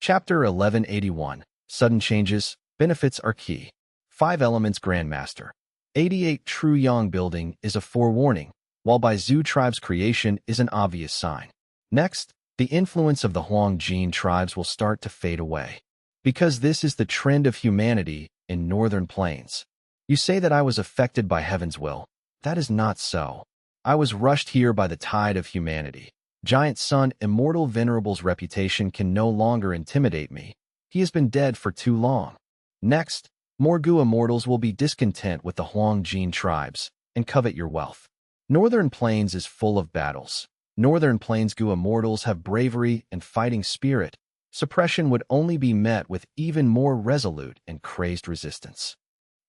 Chapter 1181. Sudden Changes, Benefits are Key. 5 Elements Grandmaster. 88 True Yang Building is a forewarning, while by Zhu tribe's creation is an obvious sign. Next, the influence of the Huang Jin tribes will start to fade away. Because this is the trend of humanity in northern plains. You say that I was affected by heaven's will. That is not so. I was rushed here by the tide of humanity. Giant Sun Immortal Venerable's reputation can no longer intimidate me. He has been dead for too long. Next, Morgu immortals will be discontent with the Huang Jin tribes and covet your wealth. Northern Plains is full of battles. Northern Plains Gu immortals have bravery and fighting spirit. Suppression would only be met with even more resolute and crazed resistance.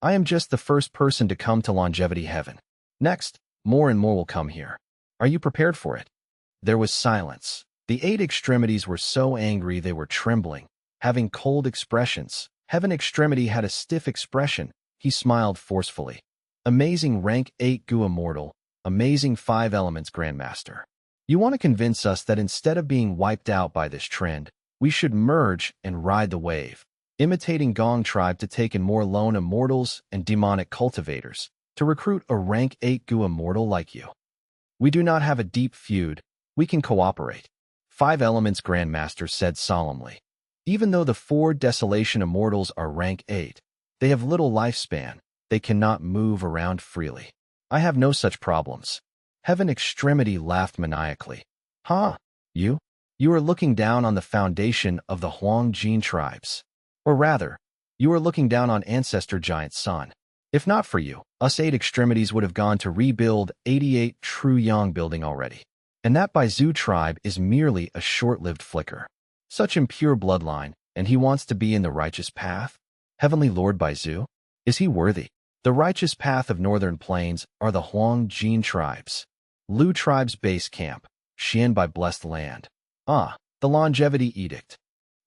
I am just the first person to come to Longevity Heaven. Next, more and more will come here. Are you prepared for it? There was silence. The 8 extremities were so angry they were trembling, having cold expressions. Heaven Extremity had a stiff expression. He smiled forcefully. Amazing Rank 8 Gu Immortal, amazing 5 Elements Grandmaster. You want to convince us that instead of being wiped out by this trend, we should merge and ride the wave, imitating Gong Tribe to take in more lone immortals and demonic cultivators, to recruit a Rank 8 Gu Immortal like you. We do not have a deep feud. We can cooperate. 5 Elements Grandmaster said solemnly. Even though the 4 Desolation Immortals are Rank 8, they have little lifespan. They cannot move around freely. I have no such problems. Heaven Extremity laughed maniacally. Huh? You? You are looking down on the foundation of the Huang Jin tribes. Or rather, you are looking down on Ancestor Giant Sun. If not for you, us 8 extremities would have gone to rebuild 88 True Yang Building already. And that by Zhu tribe is merely a short-lived flicker. Such impure bloodline, and he wants to be in the righteous path? Heavenly Lord by Zhu? Is he worthy? The righteous path of northern plains are the Huang Jin tribes. Lu tribe's base camp, Xian by blessed land. Ah, the longevity edict.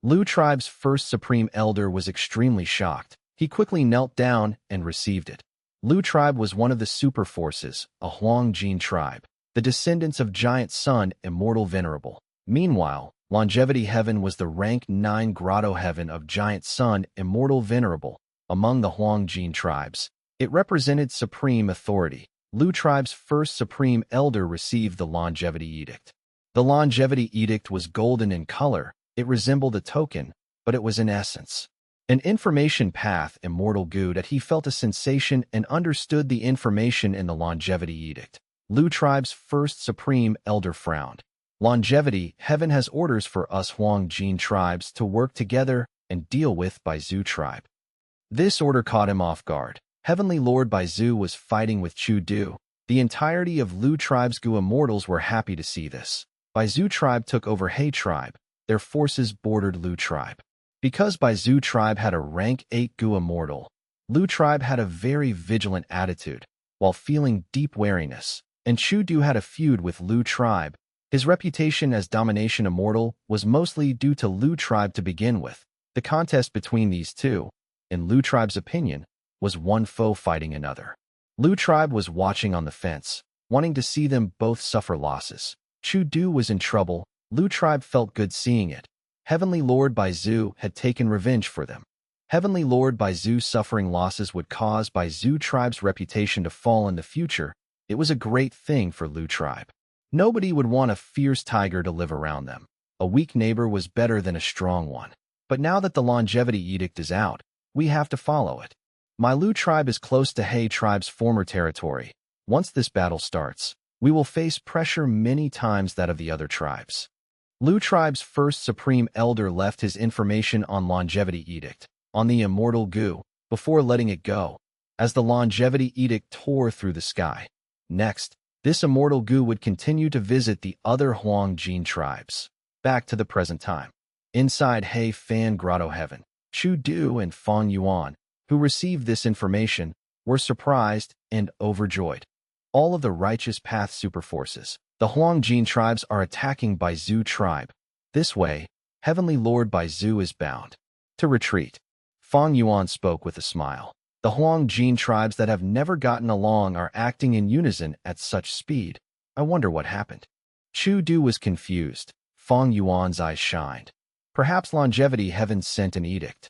Lu tribe's first supreme elder was extremely shocked. He quickly knelt down and received it. Lu tribe was one of the super forces, a Huang Jin tribe, the descendants of Giant Sun Immortal Venerable. Meanwhile, Longevity Heaven was the rank 9 Grotto Heaven of Giant Sun Immortal Venerable. Among the Huang Jin tribes, it represented supreme authority. Lu tribe's first supreme elder received the Longevity Edict. The Longevity Edict was golden in color. It resembled a token, but it was in essence an information path. Immortal Gu that he felt a sensation and understood the information in the Longevity Edict. Lu tribe's first supreme elder frowned. Longevity Heaven has orders for us Huang Jin tribes to work together and deal with by Zhu tribe. This order caught him off guard. Heavenly Lord by Zhu was fighting with Chu Du. The entirety of Lu tribe's Gu immortals were happy to see this. Bai Zhu tribe took over He tribe. Their forces bordered Lu tribe. Because Bai Zhu tribe had a rank 8 Gu immortal, Lu tribe had a very vigilant attitude, while feeling deep wariness. And Chu Du had a feud with Lu tribe. His reputation as domination immortal was mostly due to Lu tribe to begin with. The contest between these two, in Lu tribe's opinion, was one foe fighting another. Lu tribe was watching on the fence, wanting to see them both suffer losses. Chu Du was in trouble. Lu tribe felt good seeing it. Heavenly Lord Bai Zhu had taken revenge for them. Heavenly Lord Bai Zhu suffering losses would cause Bai Zhu tribe's reputation to fall in the future. It was a great thing for Lu tribe. Nobody would want a fierce tiger to live around them. A weak neighbor was better than a strong one. But now that the Longevity Edict is out, we have to follow it. My Lu tribe is close to He tribe's former territory. Once this battle starts, we will face pressure many times that of the other tribes. Lu tribe's first supreme elder left his information on Longevity Edict, on the Immortal Gu, before letting it go, as the Longevity Edict tore through the sky. Next, this Immortal Gu would continue to visit the other Huang Jin tribes. Back to the present time. Inside He Fan Grotto Heaven, Chu Du and Fang Yuan, who received this information, were surprised and overjoyed. All of the righteous path superforces, the Huang Jin tribes are attacking Bai Zhu tribe. This way, Heavenly Lord Bai Zhu is bound to retreat. Fang Yuan spoke with a smile. The Huang Jin tribes that have never gotten along are acting in unison at such speed. I wonder what happened. Chu Du was confused. Fang Yuan's eyes shined. Perhaps Longevity Heaven sent an edict.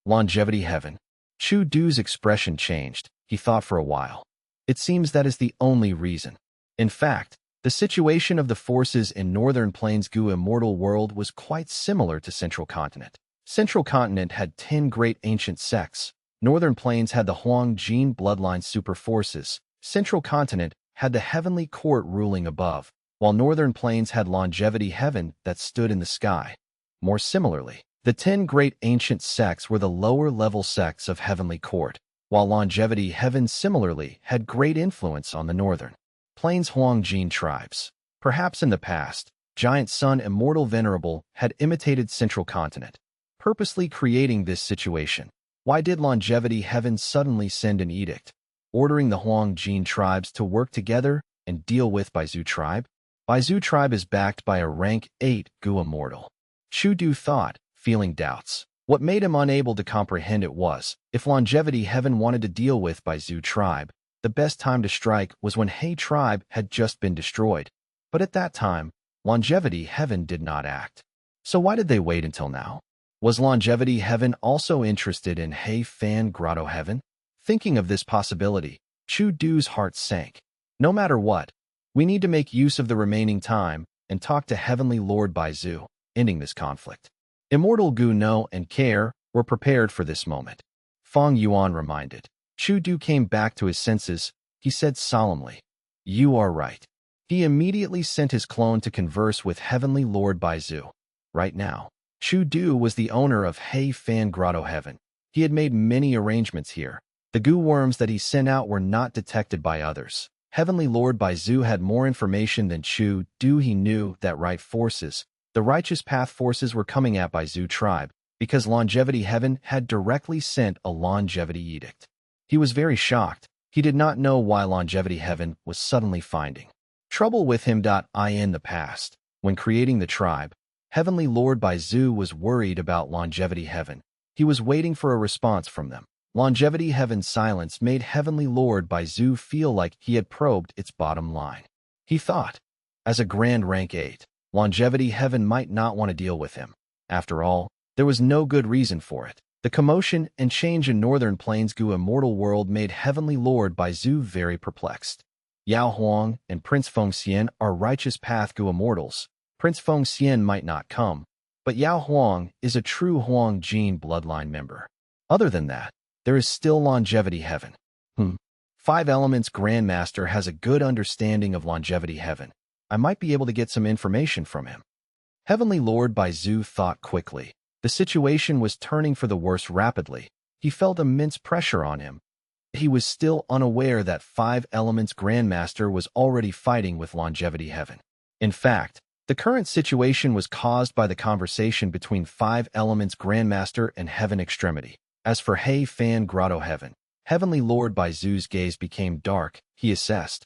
Longevity Heaven. Chu Du's expression changed. He thought for a while. It seems that is the only reason. In fact, the situation of the forces in Northern Plains Gu immortal world was quite similar to Central Continent. Central Continent had 10 great ancient sects. Northern Plains had the Huang Jin bloodline super forces. Central Continent had the heavenly court ruling above, while Northern Plains had Longevity Heaven that stood in the sky. More similarly, the 10 great ancient sects were the lower-level sects of heavenly court, while Longevity Heaven similarly had great influence on the Northern Plains Huang Jin tribes. Perhaps in the past, Giant Sun Immortal Venerable had imitated Central Continent, purposely creating this situation. Why did Longevity Heaven suddenly send an edict, ordering the Huang Jin tribes to work together and deal with Baizu tribe? Baizu tribe is backed by a rank 8 Gu immortal. Chu Du thought, feeling doubts. What made him unable to comprehend it was, if Longevity Heaven wanted to deal with Baizu tribe, the best time to strike was when He tribe had just been destroyed. But at that time, Longevity Heaven did not act. So why did they wait until now? Was Longevity Heaven also interested in He Fan Grotto Heaven? Thinking of this possibility, Chu Du's heart sank. No matter what, we need to make use of the remaining time and talk to Heavenly Lord Baizu, ending this conflict. Immortal Gu know and care were prepared for this moment. Feng Yuan reminded. Chu Du came back to his senses. He said solemnly, "You are right." He immediately sent his clone to converse with Heavenly Lord Baizu. Right now, Chu Du was the owner of He Fan Grotto Heaven. He had made many arrangements here. The Gu worms that he sent out were not detected by others. Heavenly Lord Baizu had more information than Chu Du. He knew that the righteous path forces were coming at Baizu tribe, because Longevity Heaven had directly sent a longevity edict. He was very shocked. He did not know why Longevity Heaven was suddenly finding trouble with him. In the past, when creating the tribe, Heavenly Lord Baizu was worried about Longevity Heaven. He was waiting for a response from them. Longevity Heaven's silence made Heavenly Lord Baizu feel like he had probed its bottom line. He thought, as a Grand Rank 8, Longevity Heaven might not want to deal with him. After all, there was no good reason for it. The commotion and change in Northern Plains Gu immortal world made Heavenly Lord Baizu very perplexed. Yao Huang and Prince Fengxian are righteous path Gu immortals. Prince Fengxian might not come, but Yao Huang is a true Huang Jin bloodline member. Other than that, there is still Longevity Heaven. Five Elements Grandmaster has a good understanding of Longevity Heaven. I might be able to get some information from him. Heavenly Lord Baizu thought quickly. The situation was turning for the worse rapidly. He felt immense pressure on him. He was still unaware that Five Elements Grandmaster was already fighting with Longevity Heaven. In fact, the current situation was caused by the conversation between Five Elements Grandmaster and Heaven Extremity. As for He Fan Grotto Heaven, Heavenly Lord Baizu's gaze became dark. He assessed.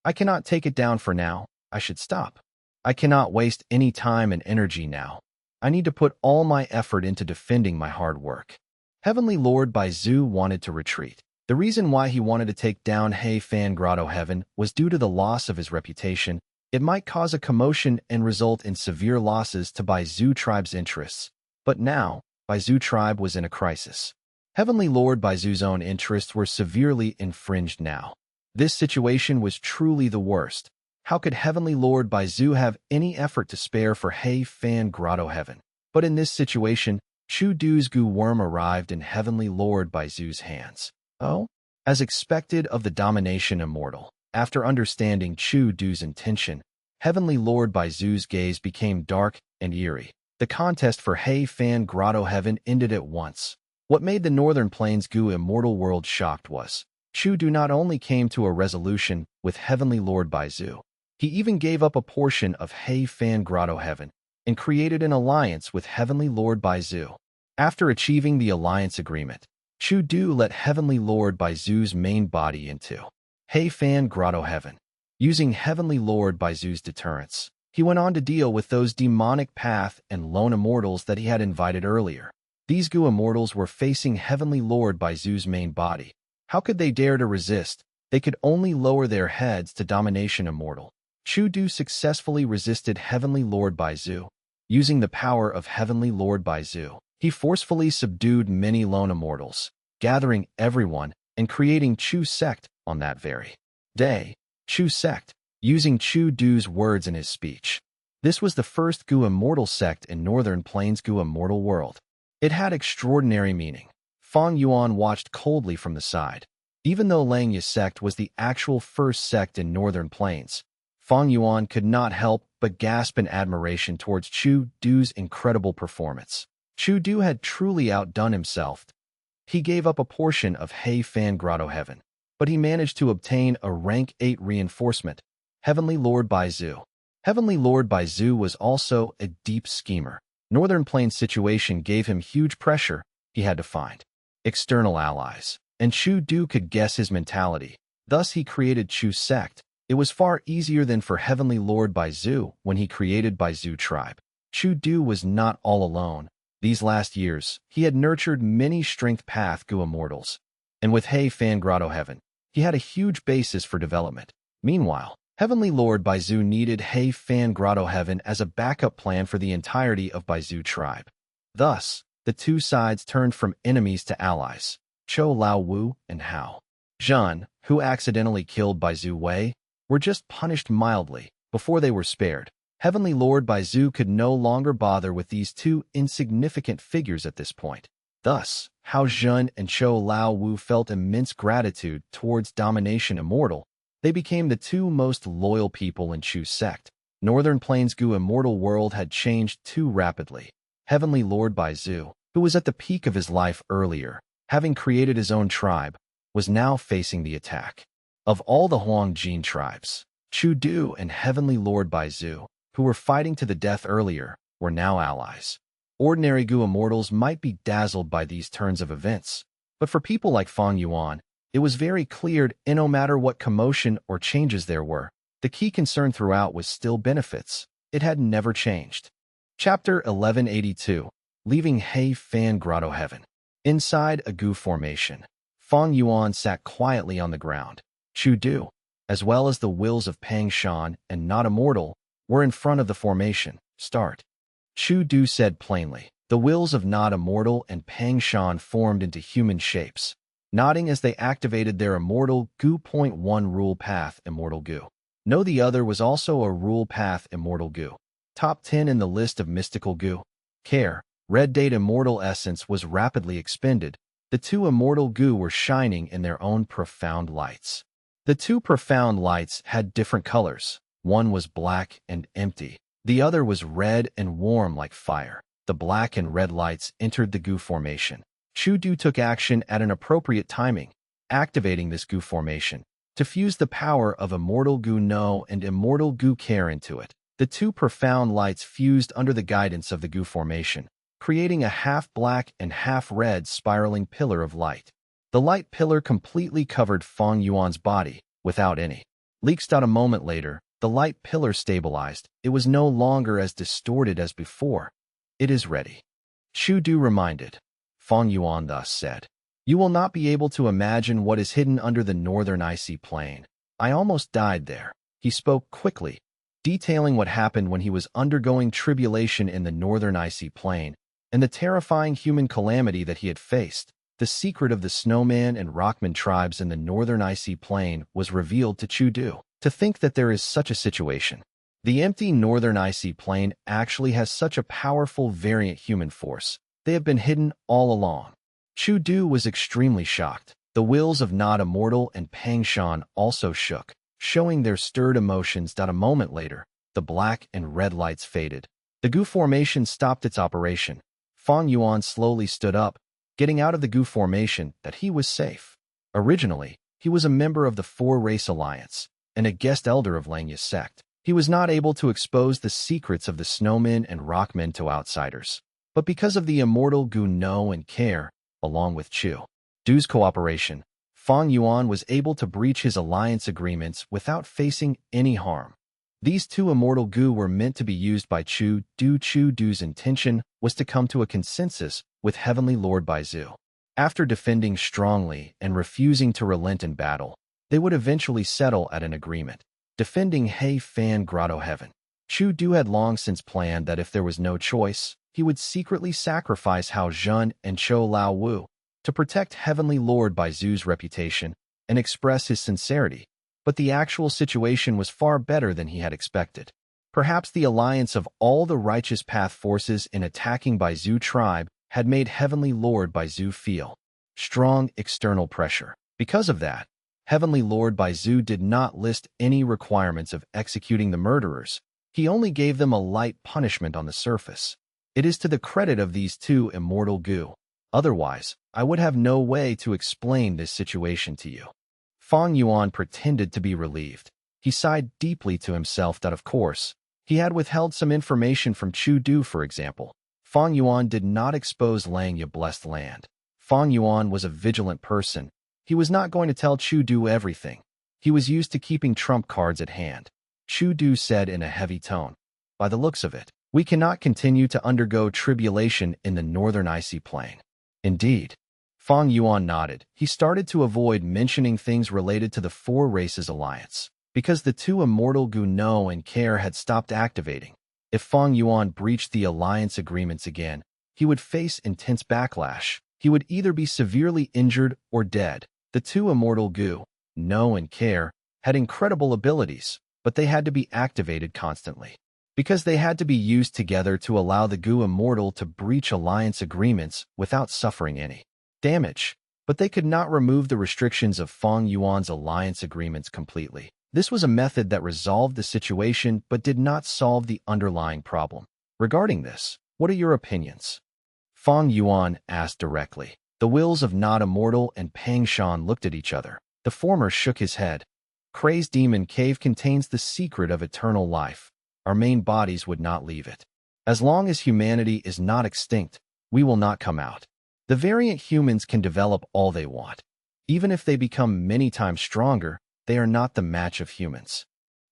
I cannot take it down for now. I should stop. I cannot waste any time and energy now. I need to put all my effort into defending my hard work. Heavenly Lord Baizu wanted to retreat. The reason why he wanted to take down He Fan Grotto Heaven was due to the loss of his reputation. It might cause a commotion and result in severe losses to Baizu tribe's interests. But now, Baizu tribe was in a crisis. Heavenly Lord Baizu's own interests were severely infringed now. This situation was truly the worst. How could Heavenly Lord Baizu have any effort to spare for He Fan Grotto Heaven? But in this situation, Chu Du's Gu worm arrived in Heavenly Lord Baizu's hands. Oh? As expected of the domination immortal, after understanding Chu Du's intention, Heavenly Lord Baizu's gaze became dark and eerie. The contest for He Fan Grotto Heaven ended at once. What made the Northern Plains Gu immortal world shocked was, Chu Du not only came to a resolution with Heavenly Lord Baizu, he even gave up a portion of He Fan Grotto Heaven and created an alliance with Heavenly Lord Baizu. After achieving the alliance agreement, Chu Du let Heavenly Lord Baizu's main body into He Fan Grotto Heaven. Using Heavenly Lord Baizu's deterrence, he went on to deal with those demonic path and lone immortals that he had invited earlier. These Gu immortals were facing Heavenly Lord Baizu's main body. How could they dare to resist? They could only lower their heads to Domination Immortal. Chu Du successfully resisted Heavenly Lord Baizu. Using the power of Heavenly Lord Baizu, he forcefully subdued many lone immortals, gathering everyone and creating Chu sect on that very day. Chu sect, using Chu Du's words in his speech. This was the first Gu immortal sect in Northern Plains Gu immortal world. It had extraordinary meaning. Fang Yuan watched coldly from the side. Even though xianxia sect was the actual first sect in Northern Plains, Fang Yuan could not help but gasp in admiration towards Chu Du's incredible performance. Chu Du had truly outdone himself. He gave up a portion of Hei Fan Grotto Heaven, but he managed to obtain a rank 8 reinforcement, Heavenly Lord Baizu. Heavenly Lord Baizu was also a deep schemer. Northern Plains situation gave him huge pressure. He had to find external allies, and Chu Du could guess his mentality. Thus he created Chu sect. It was far easier than for Heavenly Lord Baizu when he created Baizu tribe. Chu Du was not all alone. These last years, he had nurtured many strength path Gu immortals, and with Hei Fan Grotto Heaven, he had a huge basis for development. Meanwhile, Heavenly Lord Baizu needed Hei Fan Grotto Heaven as a backup plan for the entirety of Baizu tribe. Thus, the two sides turned from enemies to allies. Chou Lao Wu and Hao Zhan, who accidentally killed Baizu Wei, were just punished mildly before they were spared. Heavenly Lord Baizu could no longer bother with these two insignificant figures at this point. Thus, Hao Zhan and Chou Lao Wu felt immense gratitude towards Domination Immortal. They became the two most loyal people in Chu sect. Northern Plains Gu immortal world had changed too rapidly. Heavenly Lord Baizu, who was at the peak of his life earlier, having created his own tribe, was now facing the attack of all the Huangjin tribes. Chu Du and Heavenly Lord Baizu, who were fighting to the death earlier, were now allies. Ordinary Gu immortals might be dazzled by these turns of events, but for people like Fang Yuan, it was very clear, and no matter what commotion or changes there were, the key concern throughout was still benefits. It had never changed. Chapter 1182, Leaving Hei Fan Grotto Heaven. Inside a Gu formation, Fang Yuan sat quietly on the ground. Chu Du, as well as the wills of Pang Shan and Not Immortal, were in front of the formation. Start. Chu Du said plainly. The wills of Not Immortal and Pang Shan formed into human shapes, nodding as they activated their immortal Gu.1 rule path Immortal Gu. No, the other was also a rule path Immortal Gu. Top 10 in the list of mystical Gu. Care. Red Date Immortal Essence was rapidly expended. The two Immortal Gu were shining in their own profound lights. The two profound lights had different colors. One was black and empty. The other was red and warm like fire. The black and red lights entered the Gu formation. Chu Du took action at an appropriate timing, activating this Gu formation to fuse the power of Immortal Gu No and Immortal Gu Care into it. The two profound lights fused under the guidance of the Gu formation, creating a half-black and half-red spiraling pillar of light. The light pillar completely covered Fang Yuan's body, without any leaks. A moment later, the light pillar stabilized. It was no longer as distorted as before. It is ready. Chu Du reminded. Fang Yuan thus said, "You will not be able to imagine what is hidden under the northern icy plain. I almost died there." He spoke quickly, detailing what happened when he was undergoing tribulation in the northern icy plain, and the terrifying human calamity that he had faced. The secret of the snowman and rockman tribes in the northern icy plain was revealed to Chu Du. To think that there is such a situation. The empty northern icy plain actually has such a powerful variant human force. They have been hidden all along. Chu Du was extremely shocked. The wills of Not Immortal and Pang Shan also shook, showing their stirred emotions. A moment later, the black and red lights faded. The Gu formation stopped its operation. Fang Yuan slowly stood up, getting out of the Gu formation that he was safe. Originally, he was a member of the Four Race Alliance and a guest elder of xianxia sect. He was not able to expose the secrets of the snowmen and rockmen to outsiders. But because of the immortal Gu Know and Care, along with Chu Du's cooperation, Fang Yuan was able to breach his alliance agreements without facing any harm. These two immortal Gu were meant to be used by Chu Du. Chu Du's intention was to come to a consensus with Heavenly Lord Baizu. After defending strongly and refusing to relent in battle, they would eventually settle at an agreement, defending Hei Fan Grotto Heaven. Chu Du had long since planned that if there was no choice, he would secretly sacrifice Hao Zhen and Chou Lao Wu to protect Heavenly Lord Baizu's reputation and express his sincerity, but the actual situation was far better than he had expected. Perhaps the alliance of all the righteous path forces in attacking Baizu tribe had made Heavenly Lord Baizu feel strong external pressure. Because of that, Heavenly Lord Baizu did not list any requirements of executing the murderers. He only gave them a light punishment on the surface. It is to the credit of these two immortal Gu. Otherwise, I would have no way to explain this situation to you. Fang Yuan pretended to be relieved. He sighed deeply to himself that, of course, he had withheld some information from Chu Du, for example. Fang Yuan did not expose Langya blessed land. Fang Yuan was a vigilant person. He was not going to tell Chu Du everything. He was used to keeping trump cards at hand. Chu Du said in a heavy tone, "By the looks of it, we cannot continue to undergo tribulation in the northern icy plain." Indeed. Fang Yuan nodded. He started to avoid mentioning things related to the Four Races Alliance, because the two immortal Gu know and care had stopped activating. If Fang Yuan breached the alliance agreements again, he would face intense backlash. He would either be severely injured or dead. The two immortal Gu, know and care, had incredible abilities, but they had to be activated constantly, because they had to be used together to allow the Gu Immortal to breach alliance agreements without suffering any damage. But they could not remove the restrictions of Fang Yuan's alliance agreements completely. This was a method that resolved the situation but did not solve the underlying problem. Regarding this, what are your opinions? Fang Yuan asked directly. The wills of Not Immortal and Pang Shan looked at each other. The former shook his head. Crazed Demon Cave contains the secret of eternal life. Our main bodies would not leave it. As long as humanity is not extinct, we will not come out. The variant humans can develop all they want. Even if they become many times stronger, they are not the match of humans.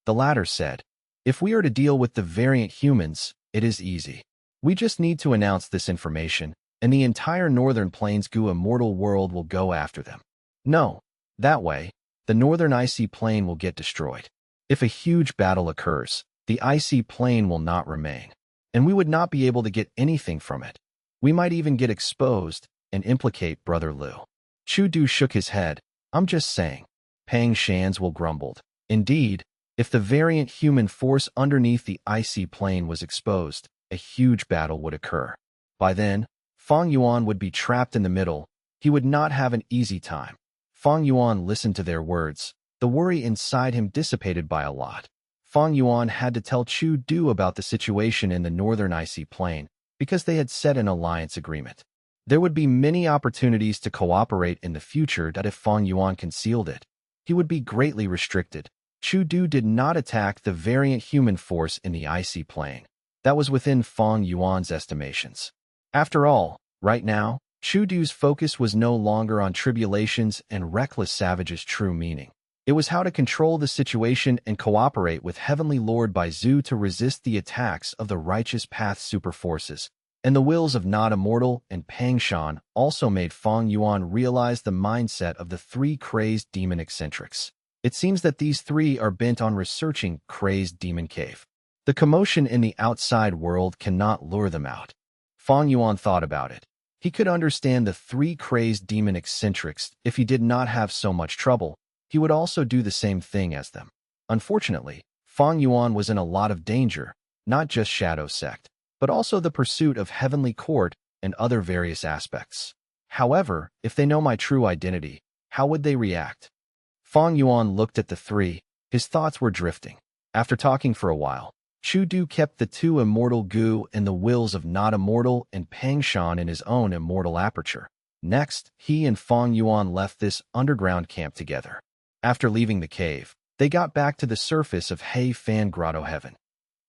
The latter said, "If we are to deal with the variant humans, it is easy. We just need to announce this information, and the entire Northern Plains Gu Immortal world will go after them. No, that way, the Northern Icy Plain will get destroyed. If a huge battle occurs, the Icy Plain will not remain, and we would not be able to get anything from it. We might even get exposed and implicate Brother Liu." Chu Du shook his head. "I'm just saying." Pang Shan's will grumbled. Indeed, if the variant human force underneath the Icy Plain was exposed, a huge battle would occur. By then, Fang Yuan would be trapped in the middle. He would not have an easy time. Fang Yuan listened to their words. The worry inside him dissipated by a lot. Fang Yuan had to tell Chu Du about the situation in the northern icy plain, because they had set an alliance agreement. There would be many opportunities to cooperate in the future that if Fang Yuan concealed it, he would be greatly restricted. Chu Du did not attack the variant human force in the icy plain. That was within Fang Yuan's estimations. After all, right now, Chu Du's focus was no longer on tribulations and reckless savage's true meaning. It was how to control the situation and cooperate with Heavenly Lord Baizu to resist the attacks of the Righteous Path superforces. And the wills of Not Immortal and Pang Shan also made Fang Yuan realize the mindset of the three crazed demon eccentrics. It seems that these three are bent on researching Crazed Demon Cave. The commotion in the outside world cannot lure them out. Fang Yuan thought about it. He could understand the three crazed demon eccentrics if he did not have so much trouble. He would also do the same thing as them. Unfortunately, Fang Yuan was in a lot of danger, not just Shadow Sect, but also the pursuit of Heavenly Court and other various aspects. However, if they know my true identity, how would they react? Fang Yuan looked at the three. His thoughts were drifting. After talking for a while, Chu Du kept the two immortal Gu and the wills of Not Immortal and Pang Shan in his own immortal aperture. Next, he and Fang Yuan left this underground camp together. After leaving the cave, they got back to the surface of Hei Fan Grotto Heaven.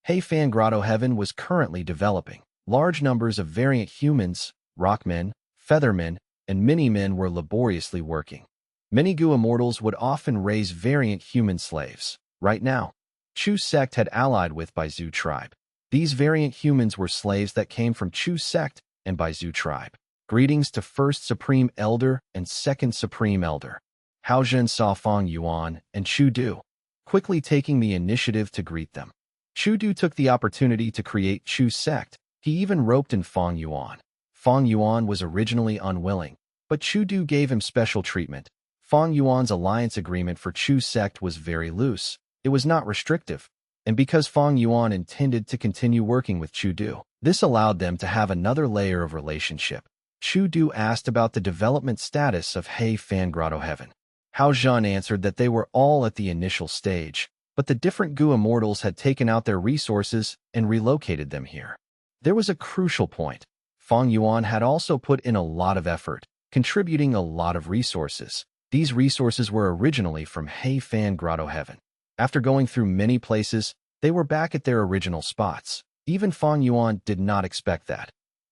Hei Fan Grotto Heaven was currently developing. Large numbers of variant humans, rockmen, feathermen, and mini-men were laboriously working. Many Gu immortals would often raise variant human slaves. Right now, Chu sect had allied with Baizu tribe. These variant humans were slaves that came from Chu sect and Baizu tribe. Greetings to First Supreme Elder and Second Supreme Elder. Hao Zhen saw Fang Yuan and Chu Du, quickly taking the initiative to greet them. Chu Du took the opportunity to create Chu's sect. He even roped in Feng Yuan. Feng Yuan was originally unwilling, but Chu Du gave him special treatment. Feng Yuan's alliance agreement for Chu's sect was very loose. It was not restrictive, and because Feng Yuan intended to continue working with Chu Du, this allowed them to have another layer of relationship. Chu Du asked about the development status of He Fan Grotto Heaven. Hao Zhan answered that they were all at the initial stage, but the different Gu immortals had taken out their resources and relocated them here. There was a crucial point. Feng Yuan had also put in a lot of effort, contributing a lot of resources. These resources were originally from He Fan Grotto Heaven. After going through many places, they were back at their original spots. Even Feng Yuan did not expect that.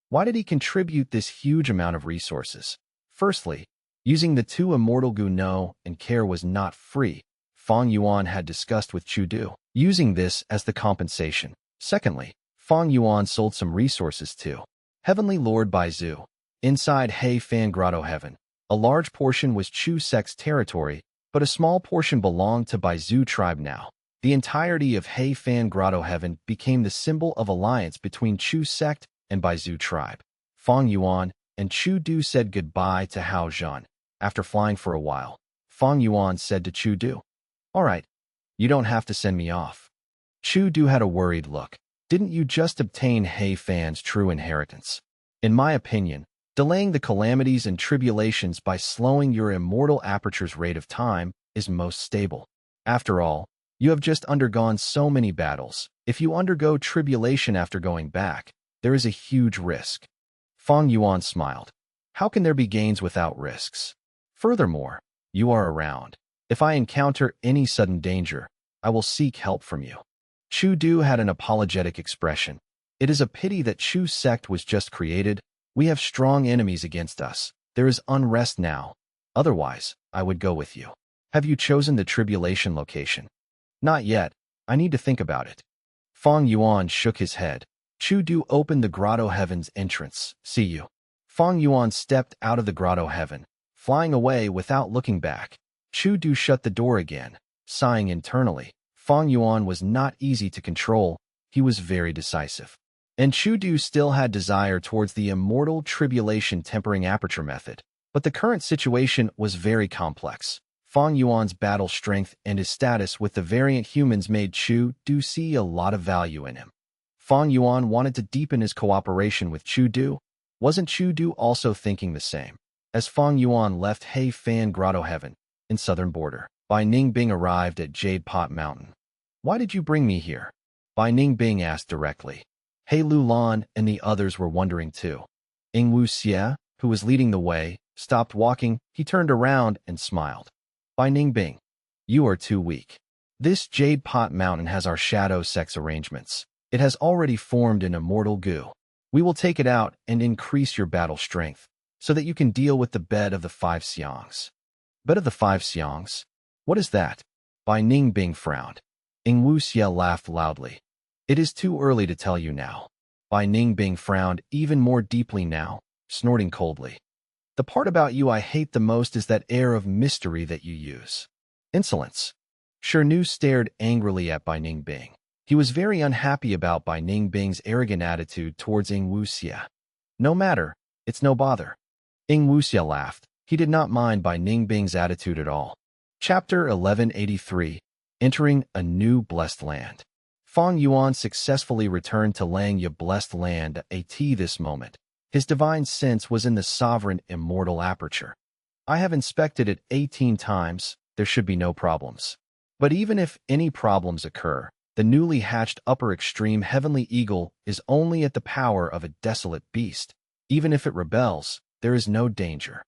Why did he contribute this huge amount of resources? Firstly, using the two immortal Gu know and care was not free. Feng Yuan had discussed with Chu Du, using this as the compensation. Secondly, Feng Yuan sold some resources to Heavenly Lord Baizu. Inside He Fan Grotto Heaven, a large portion was Chu sect's territory, but a small portion belonged to Baizu tribe now. The entirety of He Fan Grotto Heaven became the symbol of alliance between Chu sect and Baizu tribe. Feng Yuan and Chu Du said goodbye to Hao Zhan. After flying for a while, Feng Yuan said to Chu Du, "All right, you don't have to send me off." Chu Du had a worried look. "Didn't you just obtain He Fan's true inheritance? In my opinion, delaying the calamities and tribulations by slowing your immortal aperture's rate of time is most stable. After all, you have just undergone so many battles. If you undergo tribulation after going back, there is a huge risk." Feng Yuan smiled. "How can there be gains without risks? Furthermore, you are around. If I encounter any sudden danger, I will seek help from you." Chu Du had an apologetic expression. "It is a pity that Chu's sect was just created. We have strong enemies against us. There is unrest now. Otherwise, I would go with you. Have you chosen the tribulation location?" "Not yet. I need to think about it." Feng Yuan shook his head. Chu Du opened the Grotto Heaven's entrance. "See you." Feng Yuan stepped out of the Grotto Heaven, flying away without looking back. Chu Du shut the door again, sighing internally. Feng Yuan was not easy to control. He was very decisive. And Chu Du still had desire towards the immortal tribulation tempering aperture method. But the current situation was very complex. Feng Yuan's battle strength and his status with the variant humans made Chu Du see a lot of value in him. Feng Yuan wanted to deepen his cooperation with Chu Du. Wasn't Chu Du also thinking the same? As Feng Yuan left He Fan Grotto Heaven, in southern border, Bai Ningbing arrived at Jade Pot Mountain. "Why did you bring me here?" Bai Ningbing asked directly. He Lulan and the others were wondering too. Xia, who was leading the way, stopped walking. He turned around and smiled. "Bai Ningbing, you are too weak. This Jade Pot Mountain has our shadow sex arrangements. It has already formed an immortal Gu. We will take it out and increase your battle strength, so that you can deal with the bed of the 5 xiangs." "Bed of the 5 xiangs? What is that?" Bai Ningbing frowned. Xia laughed loudly. "It is too early to tell you now." Bai Ningbing frowned even more deeply now, snorting coldly. "The part about you I hate the most is that air of mystery that you use. Insolence." Shernu stared angrily at Bai Ningbing. He was very unhappy about Bai Ningbing's arrogant attitude towards Xia. "No matter, it's no bother." Xia laughed. He did not mind Bai Ningbing's attitude at all. Chapter 1183. Entering a New Blessed Land. Feng Yuan successfully returned to Langya Blessed Land at this moment. His divine sense was in the sovereign immortal aperture. "I have inspected it 18 times. There should be no problems. But even if any problems occur, the newly hatched upper extreme heavenly eagle is only at the power of a desolate beast. Even if it rebels, there is no danger."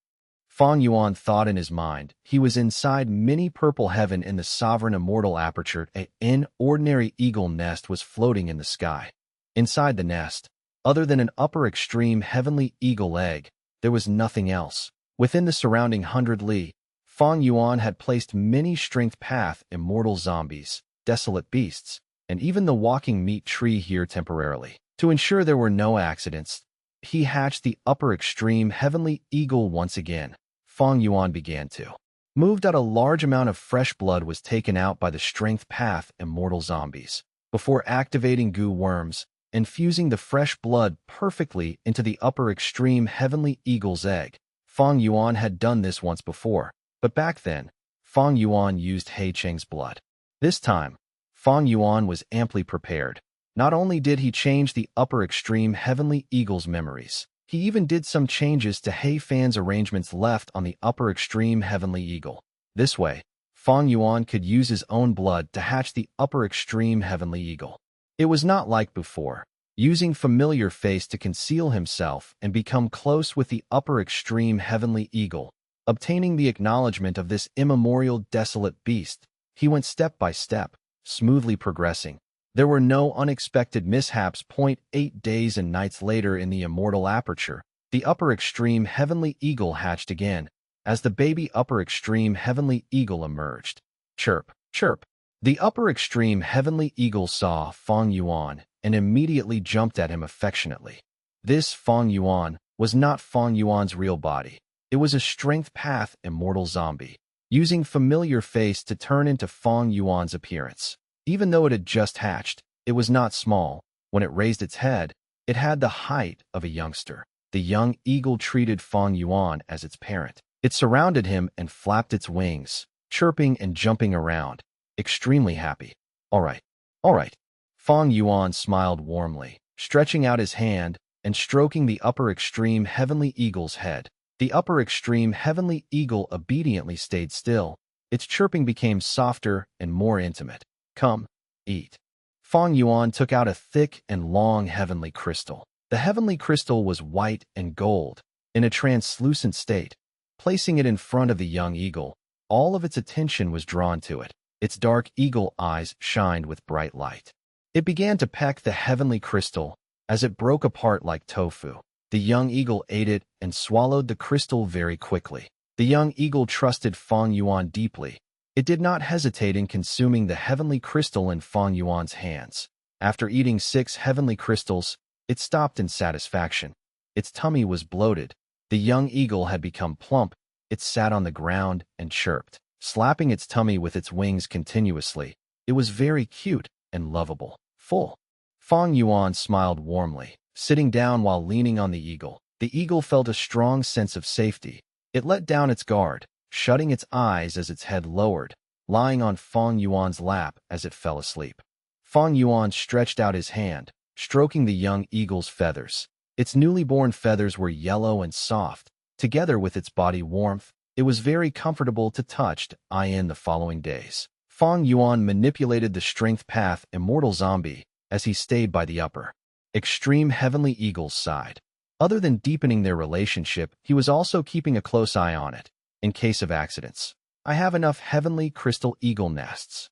Feng Yuan thought in his mind. He was inside mini purple heaven in the sovereign immortal aperture. An ordinary eagle nest was floating in the sky. Inside the nest, other than an upper extreme heavenly eagle egg, there was nothing else. Within the surrounding 100 li, Feng Yuan had placed many strength path immortal zombies, desolate beasts, and even the walking meat tree here temporarily. To ensure there were no accidents, he hatched the upper extreme heavenly eagle once again. Feng Yuan began to move that a large amount of fresh blood was taken out by the strength path immortal zombies. before activating goo worms and fusing the fresh blood perfectly into the upper extreme heavenly eagle's egg. Feng Yuan had done this once before, but back then, Feng Yuan used He Cheng's blood. This time, Feng Yuan was amply prepared. Not only did he change the upper extreme heavenly eagle's memories, he even did some changes to He Fan's arrangements left on the upper extreme heavenly eagle. This way, Feng Yuan could use his own blood to hatch the upper extreme heavenly eagle. It was not like before, using familiar face to conceal himself and become close with the upper extreme heavenly eagle. Obtaining the acknowledgement of this immemorial desolate beast, he went step by step, smoothly progressing. There were no unexpected mishaps. 8 days and nights later in the immortal aperture, the upper extreme heavenly eagle hatched again, as the baby upper extreme heavenly eagle emerged. Chirp, chirp. The upper extreme heavenly eagle saw Feng Yuan and immediately jumped at him affectionately. This Feng Yuan was not Feng Yuan's real body. It was a strength path immortal zombie, using familiar face to turn into Feng Yuan's appearance. Even though it had just hatched, it was not small. When it raised its head, it had the height of a youngster. The young eagle treated Feng Yuan as its parent. It surrounded him and flapped its wings, chirping and jumping around, extremely happy. All right, all right. Feng Yuan smiled warmly, stretching out his hand and stroking the upper extreme heavenly eagle's head. The upper extreme heavenly eagle obediently stayed still. Its chirping became softer and more intimate. Come, eat. Feng Yuan took out a thick and long heavenly crystal. The heavenly crystal was white and gold, in a translucent state. Placing it in front of the young eagle, all of its attention was drawn to it. Its dark eagle eyes shined with bright light. It began to peck the heavenly crystal as it broke apart like tofu. The young eagle ate it and swallowed the crystal very quickly. The young eagle trusted Feng Yuan deeply. It did not hesitate in consuming the heavenly crystal in Feng Yuan's hands. After eating 6 heavenly crystals, it stopped in satisfaction. Its tummy was bloated. The young eagle had become plump. It sat on the ground and chirped, slapping its tummy with its wings continuously. It was very cute and lovable. Full. Feng Yuan smiled warmly, sitting down while leaning on the eagle. The eagle felt a strong sense of safety. It let down its guard, shutting its eyes as its head lowered, lying on Feng Yuan's lap as it fell asleep. Feng Yuan stretched out his hand, stroking the young eagle's feathers. Its newly born feathers were yellow and soft. Together with its body warmth, it was very comfortable to touch. In the following days, Feng Yuan manipulated the strength path immortal zombie as he stayed by the upper extreme heavenly eagle's side. Other than deepening their relationship, he was also keeping a close eye on it. In case of accidents, I have enough heavenly crystal eagle nests.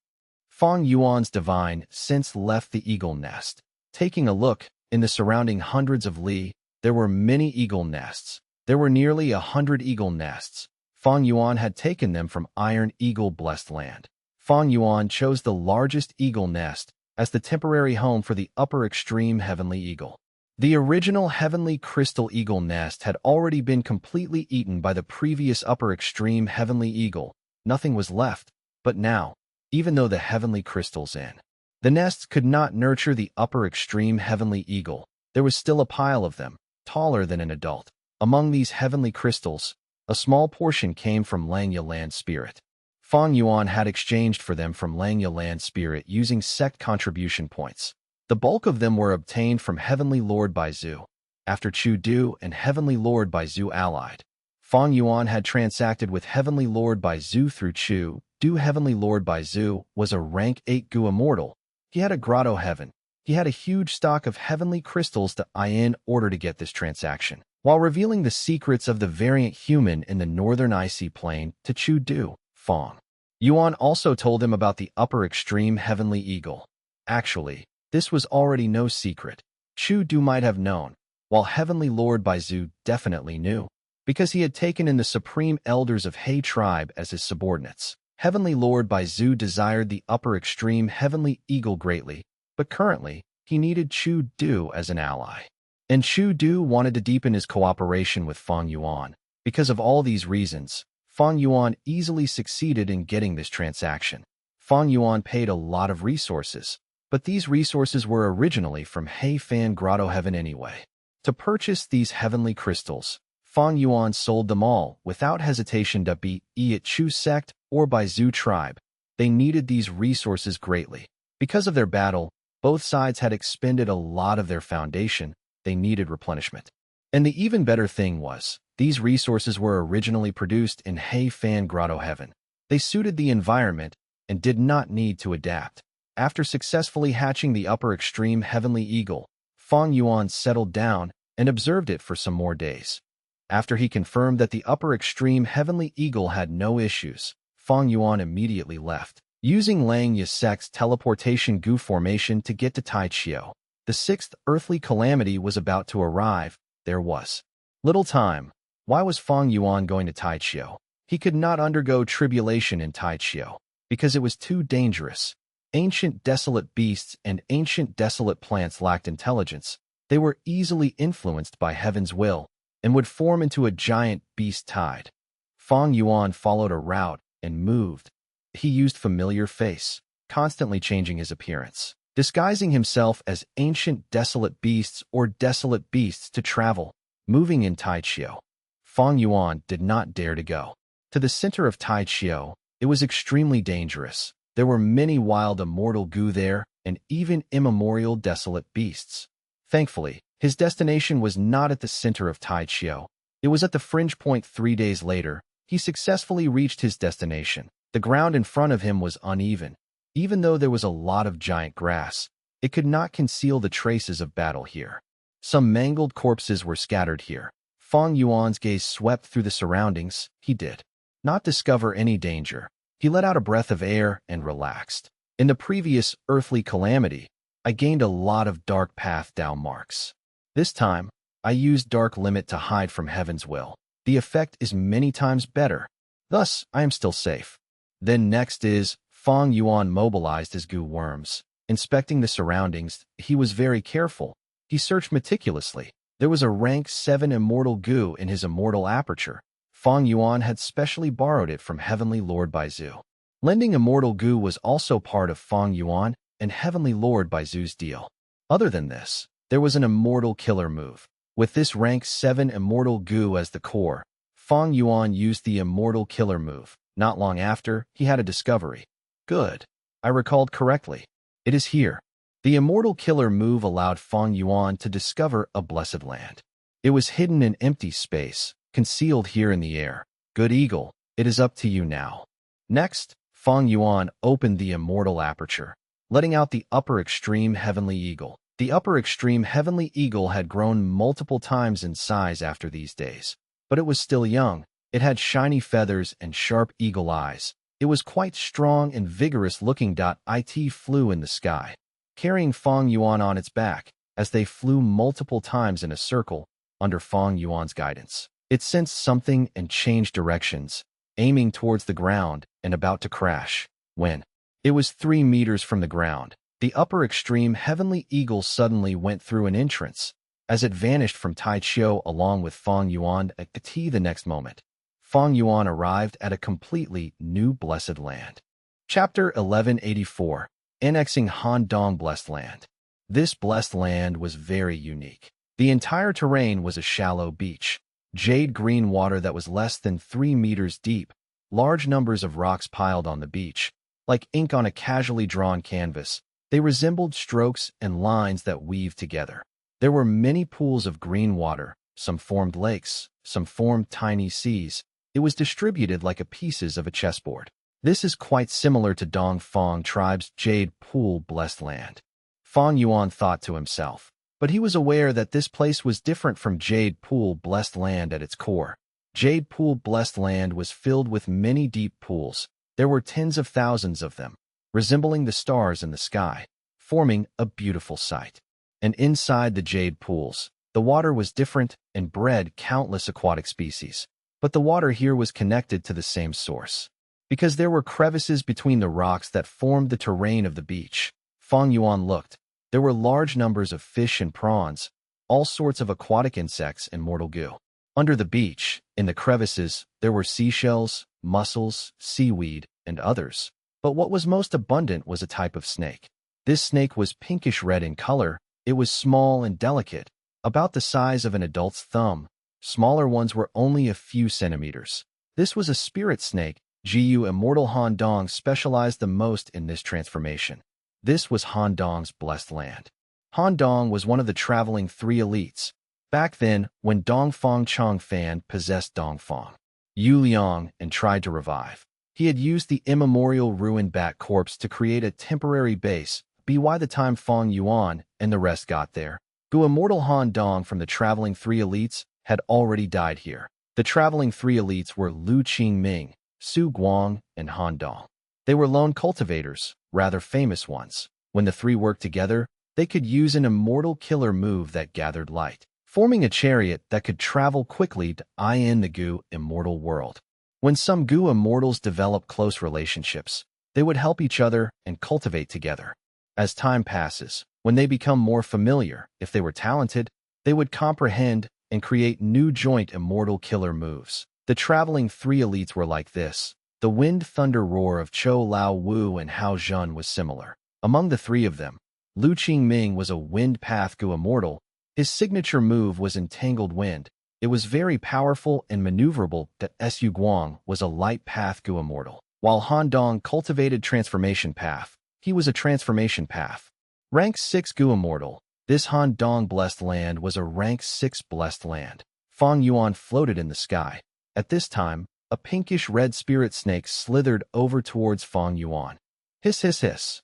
Feng Yuan's divine sense left the eagle nest. Taking a look, in the surrounding hundreds of li, there were many eagle nests. There were nearly 100 eagle nests. Feng Yuan had taken them from Iron Eagle Blessed Land. Feng Yuan chose the largest eagle nest as the temporary home for the upper extreme heavenly eagle. The original heavenly crystal eagle nest had already been completely eaten by the previous upper extreme heavenly eagle. Nothing was left. But now, even though the heavenly crystals in the nests could not nurture the upper extreme heavenly eagle, there was still a pile of them, taller than an adult. Among these heavenly crystals, a small portion came from xianxia land spirit. Feng Yuan had exchanged for them from xianxia land spirit using sect contribution points. The bulk of them were obtained from Heavenly Lord Baizu. After Chu Du and Heavenly Lord Baizu allied, Feng Yuan had transacted with Heavenly Lord Baizu through Chu Du. Heavenly Lord Baizu was a rank 8 Gu immortal. He had a grotto heaven. He had a huge stock of heavenly crystals to in order to get this transaction, while revealing the secrets of the variant human in the northern icy plain to Chu Du. Feng Yuan also told him about the upper extreme heavenly eagle. Actually, this was already no secret. Chu Du might have known, while Heavenly Lord Baizu definitely knew, because he had taken in the supreme elders of He tribe as his subordinates. Heavenly Lord Baizu desired the upper extreme heavenly eagle greatly, but currently, he needed Chu Du as an ally. And Chu Du wanted to deepen his cooperation with Feng Yuan. Because of all these reasons, Feng Yuan easily succeeded in getting this transaction. Feng Yuan paid a lot of resources, But these resources were originally from Hei Fan Grotto Heaven anyway. To purchase these heavenly crystals, Fang Yuan sold them all without hesitation to be it Chu sect or by Zhu tribe. They needed these resources greatly. Because of their battle, both sides had expended a lot of their foundation. They needed replenishment. And the even better thing was, these resources were originally produced in Hei Fan Grotto Heaven. They suited the environment and did not need to adapt. After successfully hatching the upper extreme heavenly eagle, Fang Yuan settled down and observed it for some more days. After he confirmed that the upper extreme heavenly eagle had no issues, Fang Yuan immediately left, using Lang Yasek's teleportation goo formation to get to Taichio. The sixth earthly calamity was about to arrive. There was little time. Why was Fang Yuan going to Taichio? He could not undergo tribulation in Taichio, because it was too dangerous. Ancient desolate beasts and ancient desolate plants lacked intelligence. They were easily influenced by heaven's will, and would form into a giant beast tide. Fang Yuan followed a route and moved. He used familiar face, constantly changing his appearance, disguising himself as ancient desolate beasts or desolate beasts to travel, moving in Taichio. Fang Yuan did not dare to go to the center of Taichio. It was extremely dangerous. There were many wild immortal goo there, and even immemorial desolate beasts. Thankfully, his destination was not at the center of Taichio. It was at the fringe point. 3 days later, he successfully reached his destination. The ground in front of him was uneven. Even though there was a lot of giant grass, it could not conceal the traces of battle here. Some mangled corpses were scattered here. Fang Yuan's gaze swept through the surroundings. He did not discover any danger. He let out a breath of air and relaxed. In the previous earthly calamity, I gained a lot of dark path down marks. This time, I used dark limit to hide from heaven's will. The effect is many times better. Thus, I am still safe. Then next is, Fang Yuan mobilized his goo worms. Inspecting the surroundings, he was very careful. He searched meticulously. There was a rank 7 immortal goo in his immortal aperture. Fang Yuan had specially borrowed it from Heavenly Lord Baizu. Lending immortal goo was also part of Fang Yuan and Heavenly Lord Baizu's deal. Other than this, there was an immortal killer move. With this rank 7 immortal goo as the core, Fang Yuan used the immortal killer move. Not long after, he had a discovery. Good. I recalled correctly. It is here. The immortal killer move allowed Fang Yuan to discover a blessed land. It was hidden in empty space, concealed here in the air. Good eagle, it is up to you now. Next, Fang Yuan opened the immortal aperture, letting out the upper extreme heavenly eagle. The upper extreme heavenly eagle had grown multiple times in size after these days, but it was still young. It had shiny feathers and sharp eagle eyes. It was quite strong and vigorous looking. It flew in the sky, carrying Fang Yuan on its back. As they flew multiple times in a circle, under Fang Yuan's guidance, it sensed something and changed directions, aiming towards the ground and about to crash. When it was 3 meters from the ground, the upper extreme heavenly eagle suddenly went through an entrance. As it vanished from Taichio along with Fang Yuan at the next moment, Fang Yuan arrived at a completely new blessed land. Chapter 1184. Annexing Han Dong Blessed Land. This blessed land was very unique. The entire terrain was a shallow beach, jade green water that was less than 3 meters deep, large numbers of rocks piled on the beach. Like ink on a casually drawn canvas, they resembled strokes and lines that weaved together. There were many pools of green water, some formed lakes, some formed tiny seas. It was distributed like a pieces of a chessboard. This is quite similar to Dongfang tribe's Jade Pool Blessed Land. Fang Yuan thought to himself, but he was aware that this place was different from Jade Pool Blessed Land at its core. Jade Pool Blessed Land was filled with many deep pools. There were tens of thousands of them, resembling the stars in the sky, forming a beautiful sight. And inside the jade pools, the water was different and bred countless aquatic species. But the water here was connected to the same source. Because there were crevices between the rocks that formed the terrain of the beach, Fang Yuan looked. There were large numbers of fish and prawns, all sorts of aquatic insects and mortal goo. Under the beach, in the crevices, there were seashells, mussels, seaweed, and others. But what was most abundant was a type of snake. This snake was pinkish-red in color. It was small and delicate, about the size of an adult's thumb. Smaller ones were only a few centimeters. This was a spirit snake. Gu Immortal Han Dong specialized the most in this transformation. This was Han Dong's blessed land. Han Dong was one of the traveling 3 elites. Back then, when Dongfang Chong Fan possessed Dongfang Yu Liang and tried to revive, he had used the immemorial ruined bat corpse to create a temporary base. By the time Fang Yuan and the rest got there, Gu Immortal Han Dong from the traveling 3 elites had already died here. The traveling 3 elites were Lu Qingming, Su Guang, and Han Dong. They were lone cultivators, rather famous ones. When the 3 worked together, they could use an immortal killer move that gathered light, forming a chariot that could travel quickly to in the Gu Immortal world. When some Gu Immortals develop close relationships, they would help each other and cultivate together. As time passes, when they become more familiar, if they were talented, they would comprehend and create new joint immortal killer moves. The traveling 3 elites were like this. The wind thunder roar of Chou Lao Wu and Hao Zhen was similar. Among the 3 of them, Lu Qingming was a wind path Gu Immortal. His signature move was Entangled Wind. It was very powerful and maneuverable. That Su Guang was a light path Gu Immortal, while Han Dong cultivated Transformation Path. He was a Transformation Path. Rank 6 Gu Immortal. This Han Dong Blessed Land was a Rank 6 Blessed Land. Fang Yuan floated in the sky. At this time, a pinkish-red spirit snake slithered over towards Fang Yuan. Hiss, hiss, hiss.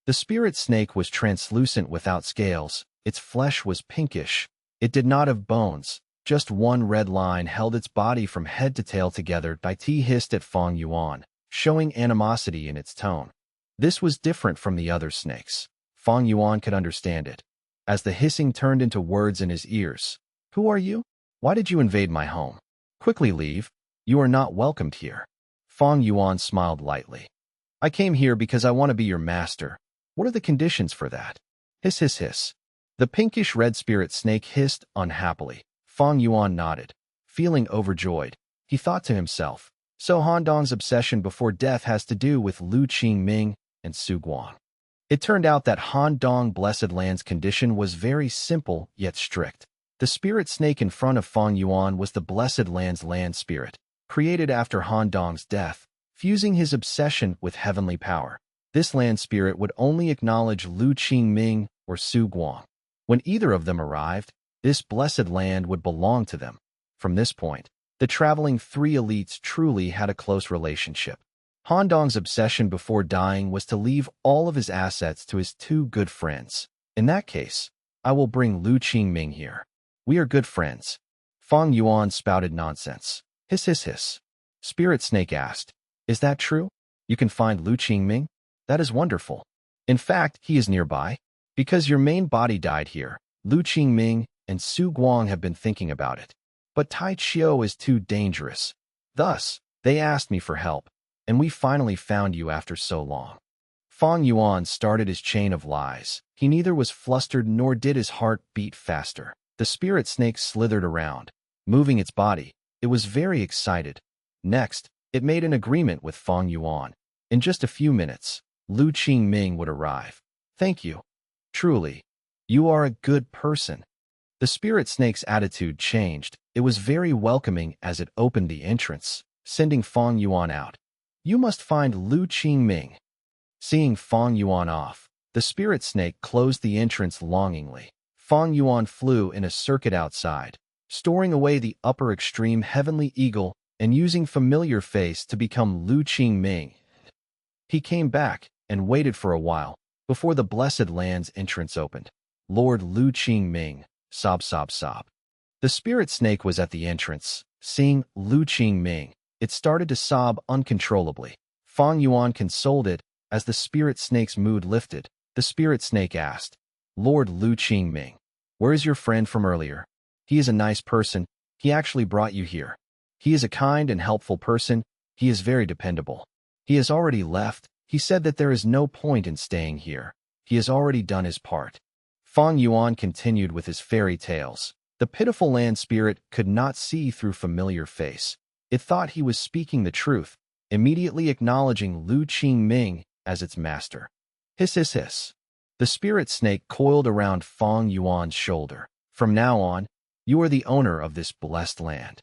The spirit snake was translucent without scales. Its flesh was pinkish. It did not have bones. Just one red line held its body from head to tail together. T hissed at Fang Yuan, showing animosity in its tone. This was different from the other snakes. Fang Yuan could understand it, as the hissing turned into words in his ears. Who are you? Why did you invade my home? Quickly leave. You are not welcomed here. Fang Yuan smiled lightly. I came here because I want to be your master. What are the conditions for that? Hiss, hiss, hiss. The pinkish-red spirit snake hissed unhappily. Fang Yuan nodded, feeling overjoyed. He thought to himself, so Han Dong's obsession before death has to do with Lu Qingming and Su Guang. It turned out that Han Dong Blessed Land's condition was very simple yet strict. The spirit snake in front of Fang Yuan was the Blessed Land's land spirit, created after Han Dong's death, fusing his obsession with heavenly power. This land spirit would only acknowledge Lu Qingming or Su Guang. When either of them arrived, this blessed land would belong to them. From this point, the traveling 3 elites truly had a close relationship. Han Dong's obsession before dying was to leave all of his assets to his 2 good friends. In that case, I will bring Lu Qingming here. We are good friends. Fang Yuan spouted nonsense. Hiss, hiss, hiss. Spirit Snake asked, is that true? You can find Lu Qingming? That is wonderful. In fact, he is nearby. Because your main body died here, Lu Qingming and Su Guang have been thinking about it. But Tai Chiu is too dangerous. Thus, they asked me for help, and we finally found you after so long. Fang Yuan started his chain of lies. He neither was flustered nor did his heart beat faster. The spirit snake slithered around, moving its body. It was very excited. Next, it made an agreement with Fang Yuan. In just a few minutes, Lu Qingming would arrive. Thank you. Truly, you are a good person. The spirit snake's attitude changed. It was very welcoming as it opened the entrance, sending Fang Yuan out. You must find Lu Qingming. Seeing Fang Yuan off, the spirit snake closed the entrance longingly. Fang Yuan flew in a circuit outside, storing away the upper extreme heavenly eagle and using familiar face to become Lu Qingming. He came back and waited for a while before the blessed land's entrance opened. Lord Lu Qingming, sob, sob, sob. The spirit snake was at the entrance. Seeing Lu Qingming, it started to sob uncontrollably. Fang Yuan consoled it as the spirit snake's mood lifted. The spirit snake asked, Lord Lu Qingming, where is your friend from earlier? He is a nice person. He actually brought you here. He is a kind and helpful person. He is very dependable. He has already left. He said that there is no point in staying here. He has already done his part. Fang Yuan continued with his fairy tales. The pitiful land spirit could not see through familiar face. It thought he was speaking the truth, immediately acknowledging Lu Qingming as its master. Hiss, hiss, hiss. The spirit snake coiled around Fang Yuan's shoulder. From now on, you are the owner of this blessed land.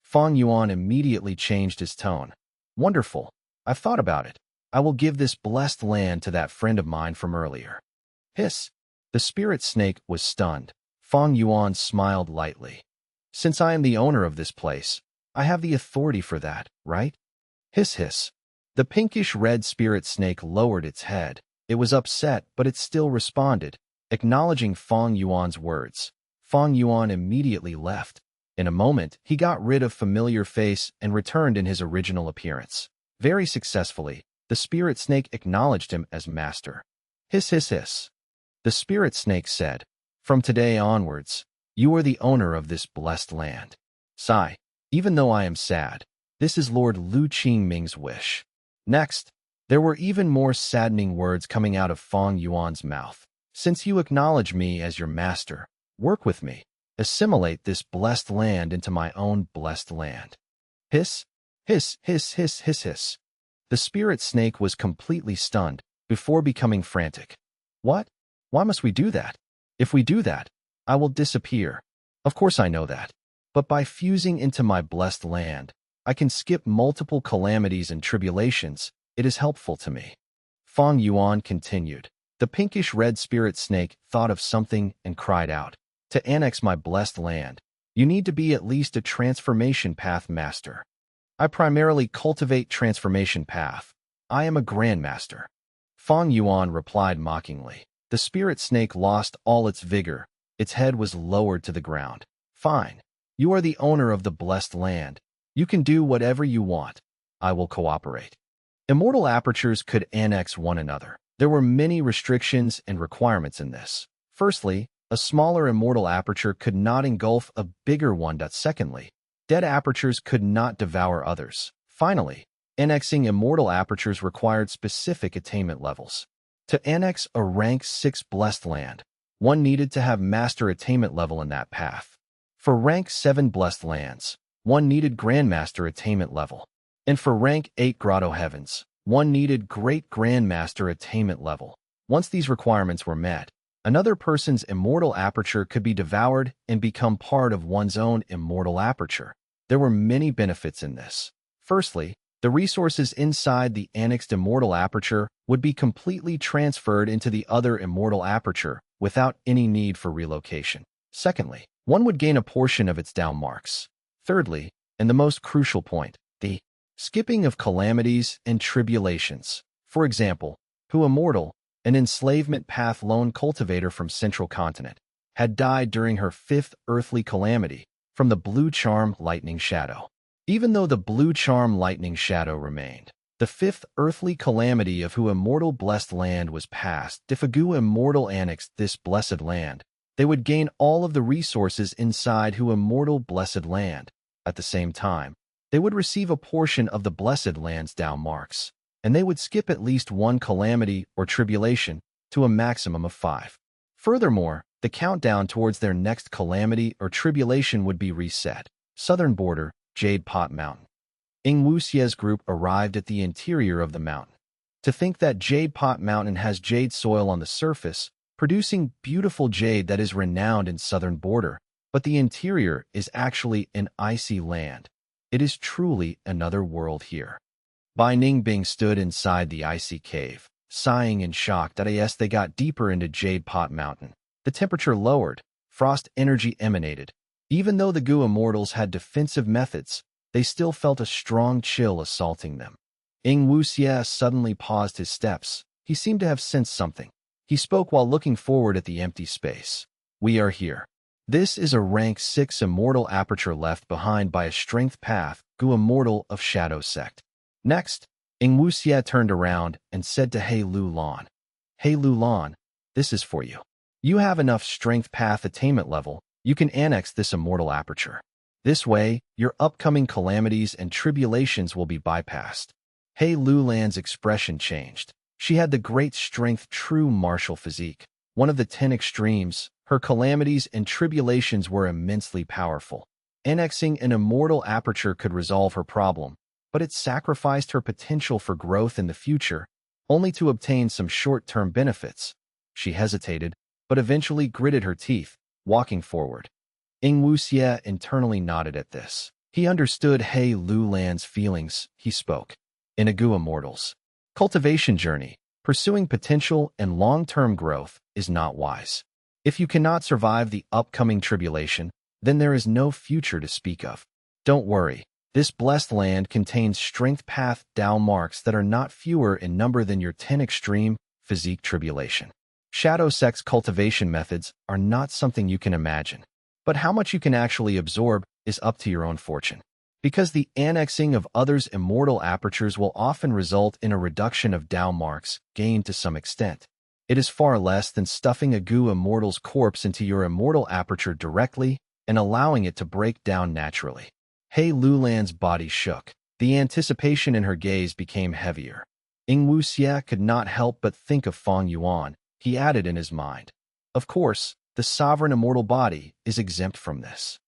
Fang Yuan immediately changed his tone. Wonderful. I've thought about it. I will give this blessed land to that friend of mine from earlier. Hiss. The spirit snake was stunned. Fang Yuan smiled lightly. Since I am the owner of this place, I have the authority for that, right? Hiss hiss. The pinkish-red spirit snake lowered its head. It was upset, but it still responded, acknowledging Fang Yuan's words. Fang Yuan immediately left. In a moment, he got rid of familiar face and returned in his original appearance. Very successfully, the spirit snake acknowledged him as master. Hiss hiss hiss. The spirit snake said, From today onwards, you are the owner of this blessed land. Sigh. Even though I am sad, this is Lord Lu Qingming's wish. Next, there were even more saddening words coming out of Fang Yuan's mouth. Since you acknowledge me as your master, work with me. Assimilate this blessed land into my own blessed land. Hiss, hiss, hiss, hiss, hiss, hiss. The spirit snake was completely stunned before becoming frantic. What? Why must we do that? If we do that, I will disappear. Of course I know that. But by fusing into my blessed land, I can skip multiple calamities and tribulations. It is helpful to me. Fang Yuan continued. The pinkish-red spirit snake thought of something and cried out. To annex my blessed land, you need to be at least a transformation path master. I primarily cultivate transformation path. I am a grandmaster. Fang Yuan replied mockingly. The spirit snake lost all its vigor. Its head was lowered to the ground. Fine. You are the owner of the blessed land. You can do whatever you want. I will cooperate. Immortal apertures could annex one another. There were many restrictions and requirements in this. Firstly, a smaller immortal aperture could not engulf a bigger one. Secondly, dead apertures could not devour others. Finally, annexing immortal apertures required specific attainment levels. To annex a rank 6 blessed land, one needed to have master attainment level in that path. For rank 7 blessed lands, one needed grandmaster attainment level. And for rank 8 grotto heavens, one needed great grandmaster attainment level. Once these requirements were met, another person's immortal aperture could be devoured and become part of one's own immortal aperture. There were many benefits in this. Firstly, the resources inside the annexed immortal aperture would be completely transferred into the other immortal aperture without any need for relocation. Secondly, one would gain a portion of its down marks. Thirdly, and the most crucial point, the skipping of calamities and tribulations. For example, Hu Immortal, an enslavement path lone cultivator from Central Continent, had died during her 5th earthly calamity from the blue charm lightning shadow. Even though the blue charm lightning shadow remained, the 5th earthly calamity of Hu Immortal blessed land was past. If a Gu Immortal annexed this blessed land, they would gain all of the resources inside Hu Immortal blessed land. At the same time, they would receive a portion of the blessed land's down marks, and they would skip at least one calamity or tribulation to a maximum of 5. Furthermore, the countdown towards their next calamity or tribulation would be reset. Southern border, Jade Pot Mountain. Ing Wuxie's group arrived at the interior of the mountain. To think that Jade Pot Mountain has jade soil on the surface, producing beautiful jade that is renowned in southern border, but the interior is actually an icy land. It is truly another world here. Bai Ningbing stood inside the icy cave, sighing in shock that as they got deeper into Jade Pot Mountain, the temperature lowered, frost energy emanated. Even though the Gu Immortals had defensive methods, they still felt a strong chill assaulting them. Ing Wuxie suddenly paused his steps. He seemed to have sensed something. He spoke while looking forward at the empty space. We are here. This is a rank 6 immortal aperture left behind by a strength path, Gu Immortal of Shadow Sect. Next, Ing Wuxie turned around and said to He Lu Lan, He Lu Lan, this is for you. You have enough strength path attainment level, you can annex this immortal aperture. This way, your upcoming calamities and tribulations will be bypassed. He Lu Lan's expression changed. She had the great strength true martial physique. One of the 10 extremes, her calamities and tribulations were immensely powerful. Annexing an immortal aperture could resolve her problem, but it sacrificed her potential for growth in the future, only to obtain some short-term benefits. She hesitated, but eventually gritted her teeth, walking forward. Xianxia internally nodded at this. He understood He Lulan's feelings, he spoke. In Agu Immortals. Cultivation journey, pursuing potential and long-term growth is not wise. If you cannot survive the upcoming tribulation, then there is no future to speak of. Don't worry, this blessed land contains strength path Tao marks that are not fewer in number than your 10 extreme physique tribulation. Shadow sex cultivation methods are not something you can imagine, but how much you can actually absorb is up to your own fortune. Because the annexing of others' immortal apertures will often result in a reduction of Tao marks gained to some extent. It is far less than stuffing a Gu immortal's corpse into your immortal aperture directly and allowing it to break down naturally. He Lulan's body shook. The anticipation in her gaze became heavier. Xianxia could not help but think of Feng Yuan, he added in his mind. Of course, the sovereign immortal body is exempt from this.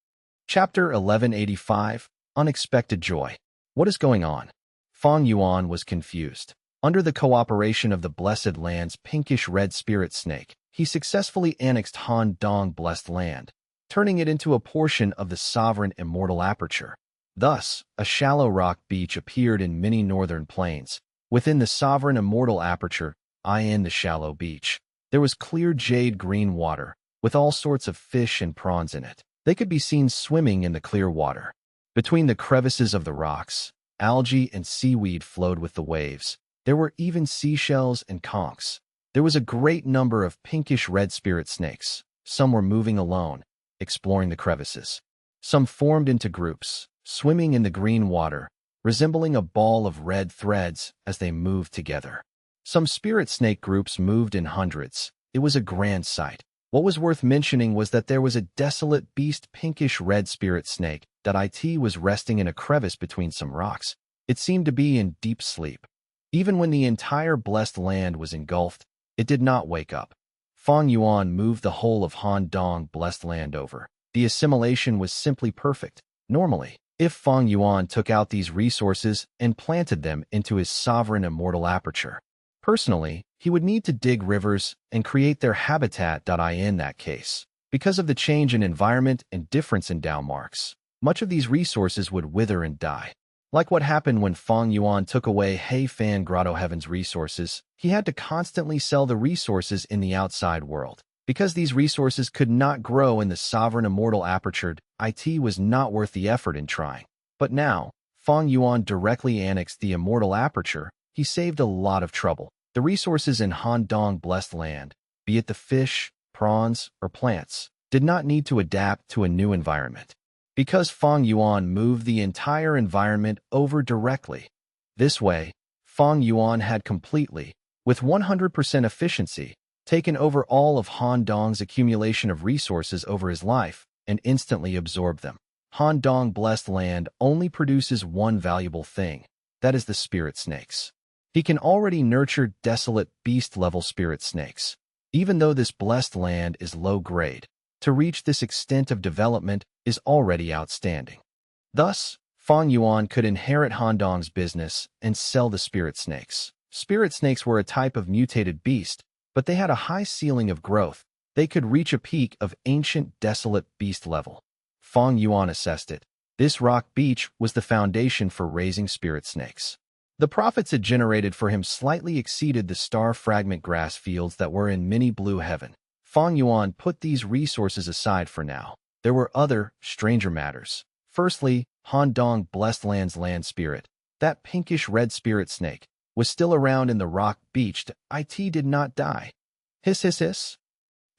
Chapter 1185, Unexpected Joy. What is going on? Feng Yuan was confused. Under the cooperation of the Blessed Land's pinkish-red spirit snake, he successfully annexed Han Dong Blessed Land, turning it into a portion of the sovereign immortal aperture. Thus, a shallow rock beach appeared in many northern plains. Within the sovereign immortal aperture, in the shallow beach, there was clear jade green water, with all sorts of fish and prawns in it. They could be seen swimming in the clear water. Between the crevices of the rocks, algae and seaweed flowed with the waves. There were even seashells and conchs. There was a great number of pinkish-red spirit snakes. Some were moving alone, exploring the crevices. Some formed into groups, swimming in the green water, resembling a ball of red threads as they moved together. Some spirit snake groups moved in hundreds. It was a grand sight. What was worth mentioning was that there was a desolate beast pinkish-red spirit snake that was resting in a crevice between some rocks. It seemed to be in deep sleep. Even when the entire blessed land was engulfed, it did not wake up. Feng Yuan moved the whole of Han Dong Blessed Land over. The assimilation was simply perfect. Normally, if Feng Yuan took out these resources and planted them into his sovereign immortal aperture, personally, he would need to dig rivers and create their habitat. In that case, because of the change in environment and difference in Tao marks, much of these resources would wither and die. Like what happened when Feng Yuan took away He Fan Grotto Heaven's resources, he had to constantly sell the resources in the outside world. Because these resources could not grow in the sovereign immortal aperture, it was not worth the effort in trying. But now, Feng Yuan directly annexed the immortal aperture. He saved a lot of trouble. The resources in Han Dong Blessed Land, be it the fish, prawns, or plants, did not need to adapt to a new environment. Because Feng Yuan moved the entire environment over directly. This way, Feng Yuan had completely, with 100% efficiency, taken over all of Han Dong's accumulation of resources over his life and instantly absorbed them. Han Dong Blessed Land only produces one valuable thing, that is the spirit snakes. He can already nurture desolate beast-level spirit snakes. Even though this blessed land is low-grade, to reach this extent of development is already outstanding. Thus, Feng Yuan could inherit Han Dong's business and sell the spirit snakes. Spirit snakes were a type of mutated beast, but they had a high ceiling of growth. They could reach a peak of ancient desolate beast level. Feng Yuan assessed it. This rock beach was the foundation for raising spirit snakes. The profits it generated for him slightly exceeded the star fragment grass fields that were in mini blue heaven. Feng Yuan put these resources aside for now. There were other, stranger matters. Firstly, Han Dong Blessed Land's land spirit, that pinkish-red spirit snake, was still around in the rock beach. It did not die. Hiss hiss hiss.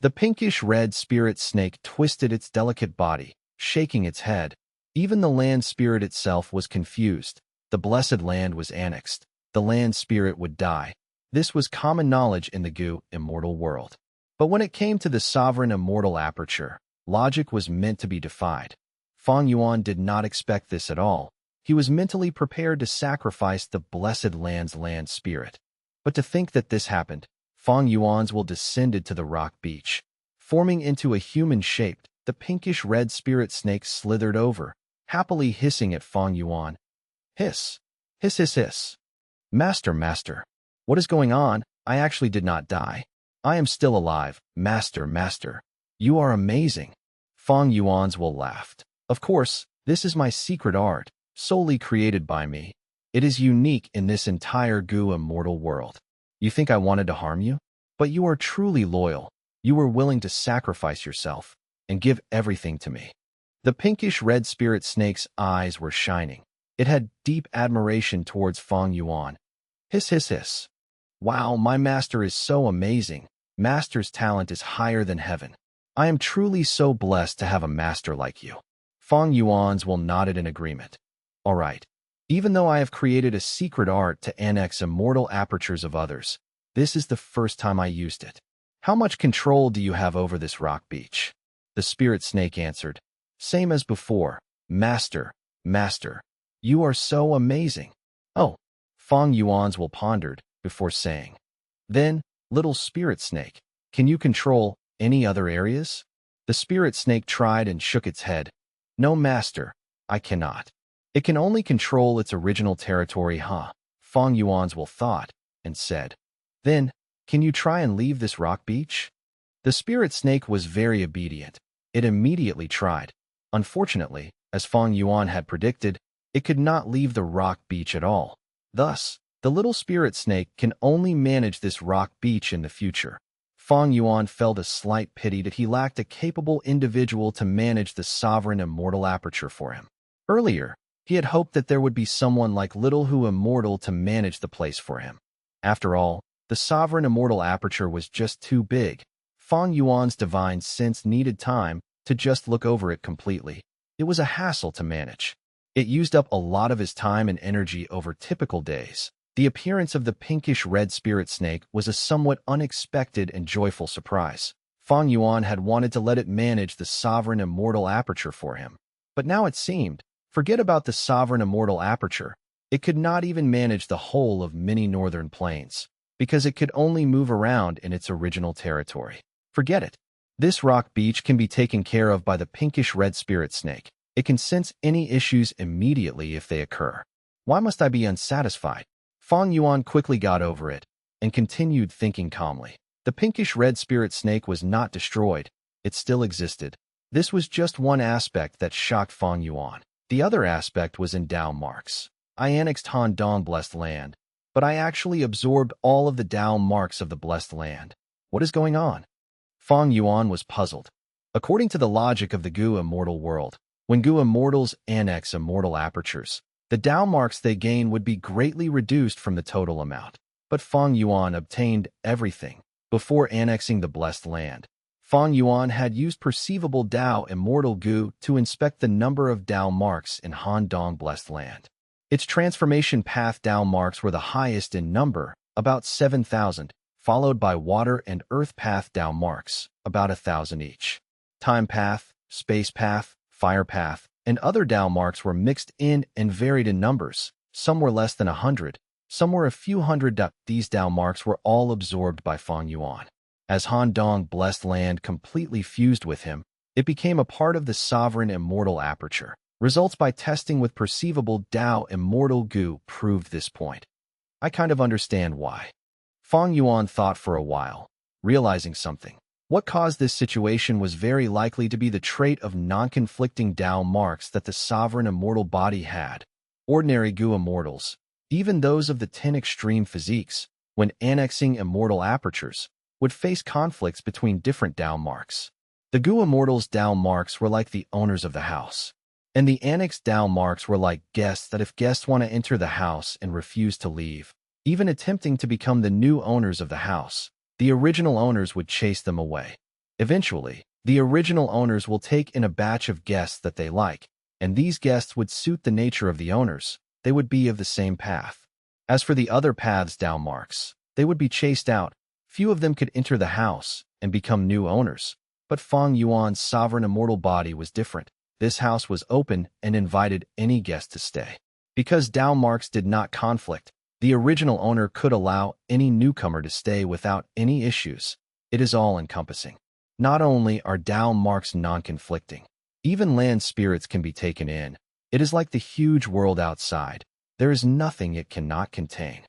The pinkish-red spirit snake twisted its delicate body, shaking its head. Even the land spirit itself was confused. The blessed land was annexed. The land spirit would die. This was common knowledge in the Gu immortal world. But when it came to the sovereign immortal aperture, logic was meant to be defied. Feng Yuan did not expect this at all. He was mentally prepared to sacrifice the blessed land's land spirit. But to think that this happened, Feng Yuan's will descended to the rock beach. Forming into a human shape, the pinkish-red spirit snake slithered over, happily hissing at Feng Yuan. Hiss. Hiss hiss hiss. Master, master. What is going on? I actually did not die. I am still alive, Master, Master. You are amazing. Feng Yuan's will laughed. Of course, this is my secret art, solely created by me. It is unique in this entire Gu immortal world. You think I wanted to harm you? But you are truly loyal. You were willing to sacrifice yourself and give everything to me. The pinkish-red spirit snake's eyes were shining. It had deep admiration towards Feng Yuan. Hiss, hiss, hiss. Wow, my master is so amazing. Master's talent is higher than heaven. I am truly so blessed to have a master like you. Feng Yuan's will nodded in agreement. All right. Even though I have created a secret art to annex immortal apertures of others, this is the first time I used it. How much control do you have over this rock beach? The spirit snake answered. Same as before. Master, Master. You are so amazing. Oh, Feng Yuan's will pondered before saying. Then, little spirit snake, can you control any other areas? The spirit snake tried and shook its head. No, Master, I cannot. It can only control its original territory, huh? Feng Yuan's will thought and said. Then, can you try and leave this rock beach? The spirit snake was very obedient. It immediately tried. Unfortunately, as Feng Yuan had predicted, it could not leave the rock beach at all. Thus, the little spirit snake can only manage this rock beach in the future. Feng Yuan felt a slight pity that he lacked a capable individual to manage the sovereign immortal aperture for him. Earlier, he had hoped that there would be someone like Little Hu Immortal to manage the place for him. After all, the sovereign immortal aperture was just too big. Feng Yuan's divine sense needed time to just look over it completely. It was a hassle to manage. It used up a lot of his time and energy over typical days. The appearance of the pinkish-red spirit snake was a somewhat unexpected and joyful surprise. Feng Yuan had wanted to let it manage the sovereign immortal aperture for him. But now it seemed, forget about the sovereign immortal aperture. It could not even manage the whole of many northern plains, because it could only move around in its original territory. Forget it. This rock beach can be taken care of by the pinkish-red spirit snake. It can sense any issues immediately if they occur. Why must I be unsatisfied? Feng Yuan quickly got over it and continued thinking calmly. The pinkish-red spirit snake was not destroyed. It still existed. This was just one aspect that shocked Feng Yuan. The other aspect was in Dao marks. I annexed Han Dong Blessed Land, but I actually absorbed all of the Dao marks of the Blessed Land. What is going on? Feng Yuan was puzzled. According to the logic of the Gu immortal world, when Gu immortals annex immortal apertures, the Dao marks they gain would be greatly reduced from the total amount. But Feng Yuan obtained everything. Before annexing the Blessed Land, Feng Yuan had used perceivable Dao immortal Gu to inspect the number of Dao marks in Han Dong Blessed Land. Its transformation path Dao marks were the highest in number, about 7,000, followed by water and earth path Dao marks, about 1,000 each. Time path, space path, fire path, and other Dao marks were mixed in and varied in numbers. Some were less than 100, some were a few hundred. These Dao marks were all absorbed by Feng Yuan. As Han Dong Blessed Land completely fused with him, it became a part of the sovereign immortal aperture. Results by testing with perceivable Dao immortal Gu proved this point. I kind of understand why. Feng Yuan thought for a while, realizing something. What caused this situation was very likely to be the trait of non-conflicting Dao marks that the sovereign immortal body had. Ordinary Gu immortals, even those of the 10 extreme physiques, when annexing immortal apertures, would face conflicts between different Dao marks. The Gu immortals' Dao marks were like the owners of the house, and the annexed Dao marks were like guests that if guests want to enter the house and refuse to leave, even attempting to become the new owners of the house, the original owners would chase them away. Eventually, the original owners will take in a batch of guests that they like, and these guests would suit the nature of the owners. They would be of the same path. As for the other paths Dao marks, they would be chased out. Few of them could enter the house and become new owners. But Feng Yuan's sovereign immortal body was different. This house was open and invited any guest to stay. Because Dao marks did not conflict, the original owner could allow any newcomer to stay without any issues. It is all-encompassing. Not only are Dao marks non-conflicting, even land spirits can be taken in. It is like the huge world outside. There is nothing it cannot contain.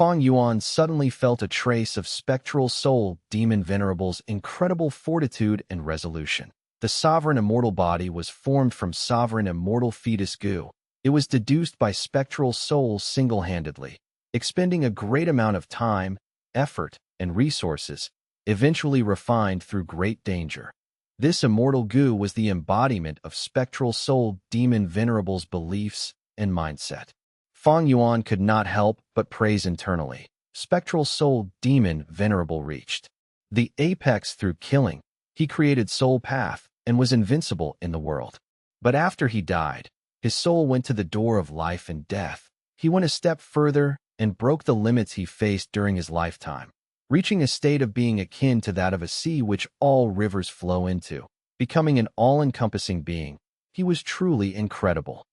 Feng Yuan suddenly felt a trace of spectral soul demon venerable's incredible fortitude and resolution. The sovereign immortal body was formed from sovereign immortal fetus goo. It was deduced by spectral souls single-handedly, expending a great amount of time, effort, and resources, eventually refined through great danger. This immortal goo was the embodiment of spectral soul demon venerable's beliefs and mindset. Feng Yuan could not help but praise internally. Spectral soul demon venerable reached the apex through killing. He created soul path and was invincible in the world. But after he died, his soul went to the door of life and death. He went a step further and broke the limits he faced during his lifetime, reaching a state of being akin to that of a sea which all rivers flow into, becoming an all-encompassing being. He was truly incredible.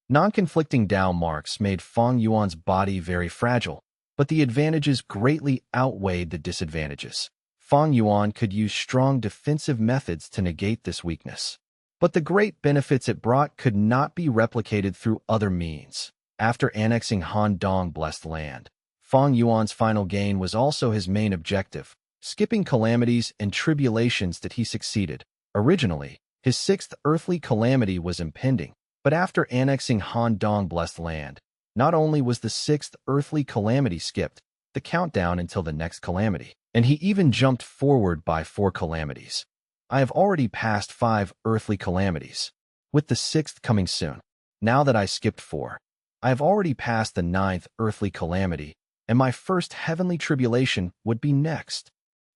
Non-conflicting Tao marks made Feng Yuan's body very fragile, but the advantages greatly outweighed the disadvantages. Feng Yuan could use strong defensive methods to negate this weakness. But the great benefits it brought could not be replicated through other means. After annexing Han Dong blessed land, Feng Yuan's final gain was also his main objective, skipping calamities and tribulations that he succeeded. Originally, his sixth earthly calamity was impending, but after annexing Han Dong blessed land, not only was the sixth earthly calamity skipped, the countdown until the next calamity, and he even jumped forward by 4 calamities. I have already passed 5 earthly calamities, with the 6th coming soon. Now that I skipped 4, I have already passed the 9th earthly calamity, and my first heavenly tribulation would be next.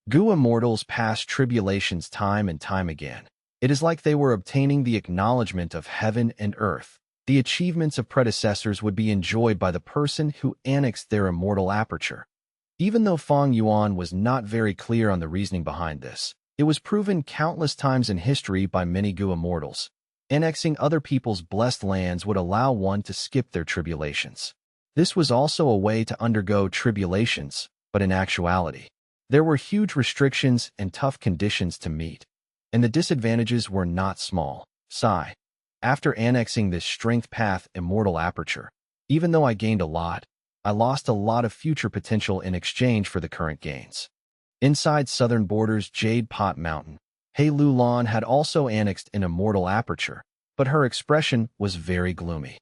Gu immortals pass tribulations time and time again. It is like they were obtaining the acknowledgement of heaven and earth. The achievements of predecessors would be enjoyed by the person who annexed their immortal aperture. Even though Feng Yuan was not very clear on the reasoning behind this, it was proven countless times in history by many Gu immortals. Annexing other people's blessed lands would allow one to skip their tribulations. This was also a way to undergo tribulations, but in actuality, there were huge restrictions and tough conditions to meet, and the disadvantages were not small. Sigh. After annexing this strength path immortal aperture, even though I gained a lot, I lost a lot of future potential in exchange for the current gains. Inside southern borders Jade Pot Mountain, He Lulan had also annexed an immortal aperture, but her expression was very gloomy.